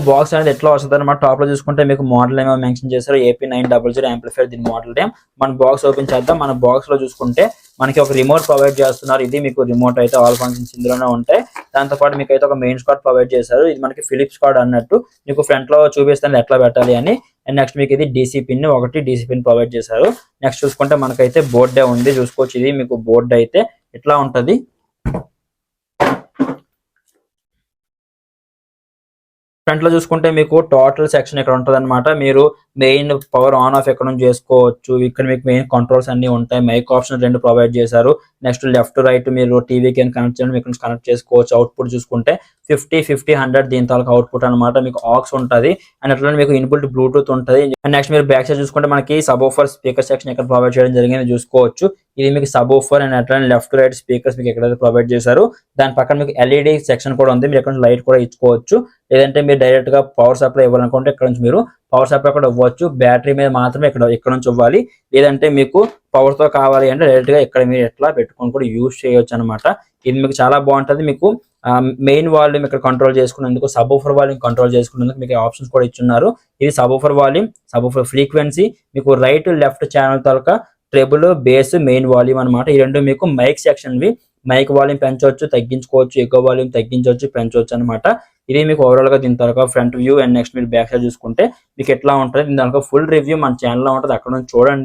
Box అనేది ఎట్లా వస్తుంది అనమాట. టాప్ లో చూసుకుంటే మీకు మోడల్ ఏమో మెన్షన్ చేశారు, AP900 యాంప్లిఫైర్ దీని మోడల్ నేమ్. మన బాక్స్ ఓపెన్ చేద్దాం. మన బాక్స్ లో చూసుకుంటే మనకి ఒక రిమోట్ ప్రొవైడ్ చేస్తున్నారు. ఇది మీకు రిమోట్ అయితే ఆల్ ఫంక్షన్స్ ఇందులోనే ఉంటాయి. దాంతో పాటు మీకు అయితే ఒక మెయిన్ స్కాడ్ ప్రొవైడ్ చేశారు. ఇది మనకి ఫిలిప్స్ స్కాడ్ అన్నట్టు మీకు ఫ్రంట్ లో చూపిస్తాను ఎట్లా పెట్టాలి అని. అండ్ నెక్స్ట్ మీకు ఇది DC పిన్ ఒకటి DC పిన్ ప్రొవైడ్ చేశారు. నెక్స్ట్ చూసుకుంటే మనకైతే బోర్డే ఉంది చూసుకోవచ్చు. ఇది మీకు బోర్డు అయితే ఇట్లా ఉంటది. ఫ్రంట్ లో చూసుకుంటే మీకు టోటల్ సెక్షన్ ఇక్కడ ఉంటుంది అనమాట. మీరు మెయిన్ పవర్ ఆన్ ఆఫ్ ఎక్కడ నుంచి చేసుకోవచ్చు. ఇక్కడ మీకు మెయిన్ కంట్రోల్స్ అన్ని ఉంటాయి. మైక్ ఆప్షన్ 2 ప్రొవైడ్ చేశారు. నెక్స్ట్ లెఫ్ట్ రైట్ మీరు టీవీకి కనెక్ట్ చేయడం ఇక్కడ నుంచి కనెక్ట్ చేసుకోవచ్చు. అవుట్పుట్ చూసుకుంటే 50, 50, 100 దీని తాలూకు అవుట్పుట్ అనమాట. మీకు ఆక్స్ ఉంటుంది అండ్ అట్లా మీకు ఇన్బుల్ట్ బ్లూటూత్ ఉంటుంది. అండ్ నెక్స్ట్ మీరు బ్యాక్ సైడ్ చూసుకుంటే మనకి సబ్ ఊఫర్ స్పీకర్ సెక్షన్ ఇక్కడ ప్రొవైడ్ చేయడం జరిగింది చూసుకోవచ్చు. ఇది మీకు సబ్ ఊఫర్ అండ్ అట్లా లెఫ్ట్ రైట్ స్పీకర్స్ మీకు ఎక్కడైతే ప్రొవైడ్ చేశారు. దాని పక్కన మీకు LED సెక్షన్ కూడా ఉంది. మీరు ఎక్కడ లైట్ కూడా ఇచ్చుకోవచ్చు. లేదంటే మీరు డైరెక్ట్ గా పవర్ సప్లై ఇవ్వాలనుకుంటే ఇక్కడ నుంచి మీరు పవర్ సప్లై కూడా ఇవ్వచ్చు. బ్యాటరీ మీద మాత్రమే ఇక్కడ నుంచి ఇవ్వాలి. లేదంటే మీకు పవర్ తో కావాలి అంటే డైరెక్ట్ గా ఇక్కడ మీరు ఎట్లా పెట్టుకొని కూడా యూజ్ చేయొచ్చు అనమాట. ఇది మీకు చాలా బాగుంటది. మీకు మెయిన్ వాల్యూమ్ ఇక్కడ కంట్రోల్ చేసుకునేందుకు, సబ్ ఊఫర్ వాల్యూమ్ కంట్రోల్ చేసుకునేందుకు మీకు ఆప్షన్స్ కూడా ఇచ్చున్నారు. ఇది sub woofer volume, sub woofer frequency, మీకు రైట్ లెఫ్ట్ ఛానల్ తాలూకా ట్రెబుల్, బేస్, మెయిన్ వాల్యూమ్ అనమాట. ఈ రెండు మీకు మైక్ సెక్షన్ వి. మైక్ వాల్యూమ్ పెంచవచ్చు, తగ్గించుకోవచ్చు, ఎక్కువ వాల్యూమ్ తగ్గించవచ్చు, పెంచవచ్చు అనమాట. ఇది మీకు ఓవరాల్ గా దీని తర్వాత ఫ్రంట్ వ్యూ. అండ్ నెక్స్ట్ మీరు బ్యాక్ సైడ్ చూసుకుంటే మీకు ఎట్లా ఉంటుంది దీని దానికి ఫుల్ రివ్యూ మన ఛానల్ లో ఉంటుంది, అక్కడ నుంచి చూడండి.